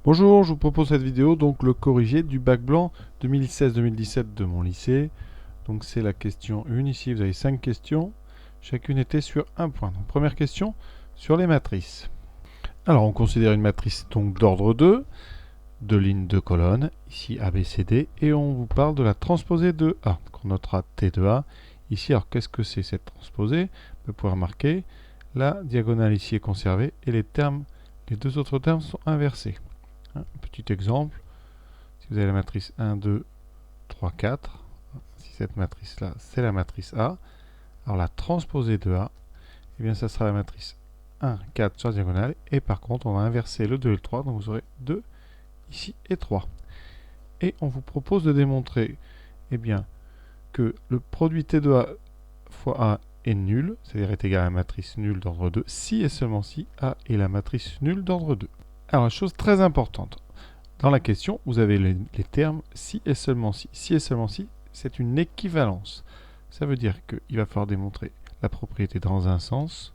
Bonjour, je vous propose cette vidéo, donc le corrigé du bac blanc 2016-2017 de mon lycée. Donc c'est la question 1, ici vous avez 5 questions, chacune était sur un point. Donc, première question, sur les matrices. Alors on considère une matrice donc d'ordre 2, deux lignes, deux colonnes, ici A, B, C, D, et on vous parle de la transposée de A. Donc on notera T de A. Ici, alors qu'est-ce que c'est cette transposée? On peut pouvoir marquer, la diagonale ici est conservée, et les deux autres termes sont inversés. Un petit exemple, si vous avez la matrice 1, 2, 3, 4, si cette matrice-là, c'est la matrice A, alors la transposée de A, eh bien ça sera la matrice 1, 4 sur la diagonale, et par contre, on va inverser le 2 et le 3, donc vous aurez 2 ici et 3. Et on vous propose de démontrer eh bien, que le produit T de A fois A est nul, c'est-à-dire est égal à la matrice nulle d'ordre 2, si et seulement si A est la matrice nulle d'ordre 2. Alors, une chose très importante, dans la question, vous avez les termes si et seulement si. Si et seulement si, c'est une équivalence. Ça veut dire qu'il va falloir démontrer la propriété dans un sens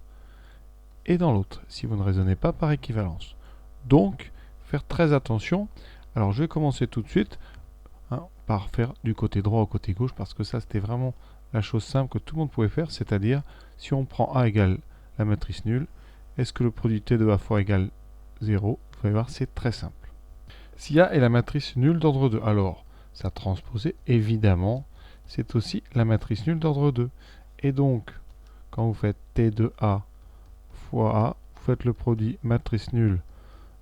et dans l'autre, si vous ne raisonnez pas par équivalence. Donc, faire très attention. Alors, je vais commencer tout de suite par faire du côté droit au côté gauche, parce que ça, c'était vraiment la chose simple que tout le monde pouvait faire, c'est-à-dire, si on prend A égale la matrice nulle, est-ce que le produit T de A fois égale 0? Vous allez voir, c'est très simple. Si A est la matrice nulle d'ordre 2, alors sa transposée, évidemment, c'est aussi la matrice nulle d'ordre 2. Et donc, quand vous faites T de A fois A, vous faites le produit matrice nulle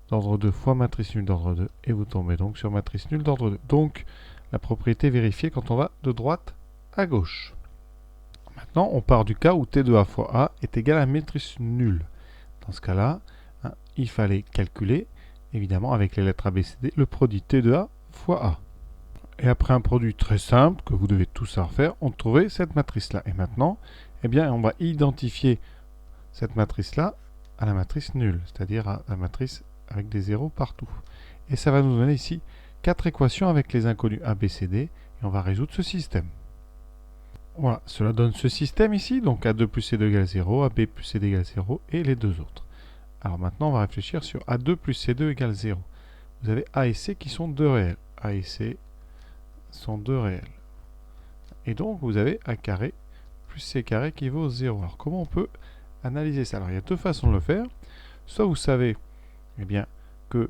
d'ordre 2 fois matrice nulle d'ordre 2, et vous tombez donc sur matrice nulle d'ordre 2. Donc, la propriété est vérifiée quand on va de droite à gauche. Maintenant, on part du cas où T de A fois A est égal à la matrice nulle. Dans ce cas-là, il fallait calculer, évidemment, avec les lettres A, B, C, D, le produit T de A fois A. Et après un produit très simple, que vous devez tous savoir faire, on trouvait cette matrice-là. Et maintenant, eh bien, on va identifier cette matrice-là à la matrice nulle, c'est-à-dire à la matrice avec des zéros partout. Et ça va nous donner ici 4 équations avec les inconnus A, B, C, D, et on va résoudre ce système. Voilà, cela donne ce système ici, donc A2 plus C2 égale 0, AB plus CD égale 0, et les deux autres. Alors maintenant, on va réfléchir sur A2 plus C2 égale 0. Vous avez A et C qui sont deux réels. A et C sont deux réels. Et donc, vous avez A carré plus C carré qui vaut 0. Alors, comment on peut analyser ça? Alors, il y a deux façons de le faire. Soit vous savez eh bien, que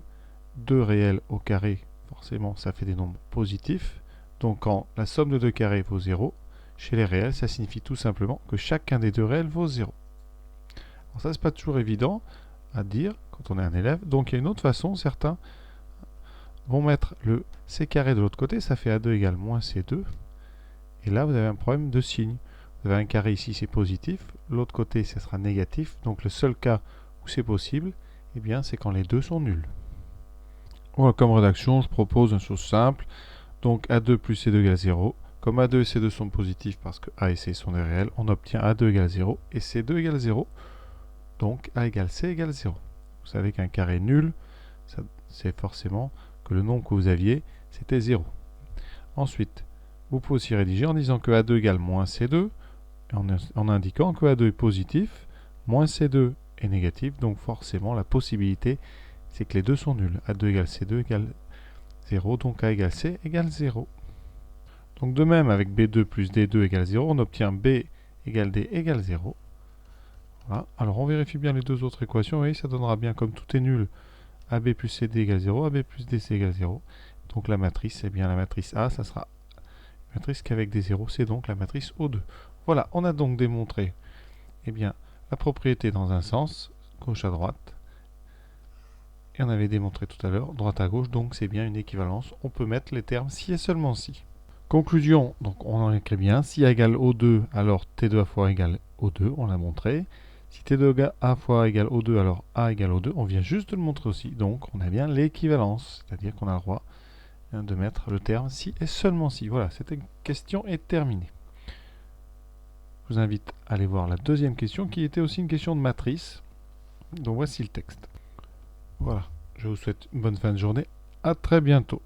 2 réels au carré, forcément, ça fait des nombres positifs. Donc, quand la somme de 2 carrés vaut 0, chez les réels, ça signifie tout simplement que chacun des deux réels vaut 0. Alors, ça, c'est pas toujours évident à dire quand on est un élève. Donc il y a une autre façon, certains vont mettre le C carré de l'autre côté, ça fait A2 égale moins C2. Et là, vous avez un problème de signe. Vous avez un carré ici, c'est positif. L'autre côté, ce sera négatif. Donc le seul cas où c'est possible, eh bien, c'est quand les deux sont nuls. Voilà, comme rédaction, je propose une chose simple. Donc A2 plus C2 égale 0. Comme A2 et C2 sont positifs parce que A et C sont des réels, on obtient A2 égale 0 et C2 égale 0. Donc A égale C égale 0. Vous savez qu'un carré nul, c'est forcément que le nombre que vous aviez, c'était 0. Ensuite, vous pouvez aussi rédiger en disant que A2 égale moins C2, en indiquant que A2 est positif, moins C2 est négatif, donc forcément la possibilité, c'est que les deux sont nuls. A2 égale C2 égale 0, donc A égale C égale 0. Donc de même, avec B2 plus D2 égale 0, on obtient B égale D égale 0. Voilà. Alors on vérifie bien les deux autres équations, vous voyez, ça donnera bien, comme tout est nul, AB plus CD égale 0, AB plus DC égale 0. Donc la matrice, eh bien la matrice A, ça sera une matrice qu'avec des zéros, c'est donc la matrice O2. Voilà, on a donc démontré eh bien, la propriété dans un sens, gauche à droite, et on avait démontré tout à l'heure, droite à gauche, donc c'est bien une équivalence. On peut mettre les termes si et seulement si. Conclusion, donc on en écrit bien, si A égale O2, alors T2 à fois égale O2, on l'a montré. Si T2 A fois égale O2, alors A égale O2. On vient juste de le montrer aussi. Donc, on a bien l'équivalence. C'est-à-dire qu'on a le droit de mettre le terme si et seulement si. Voilà, cette question est terminée. Je vous invite à aller voir la deuxième question, qui était aussi une question de matrice. Donc, voici le texte. Voilà, je vous souhaite une bonne fin de journée. À très bientôt.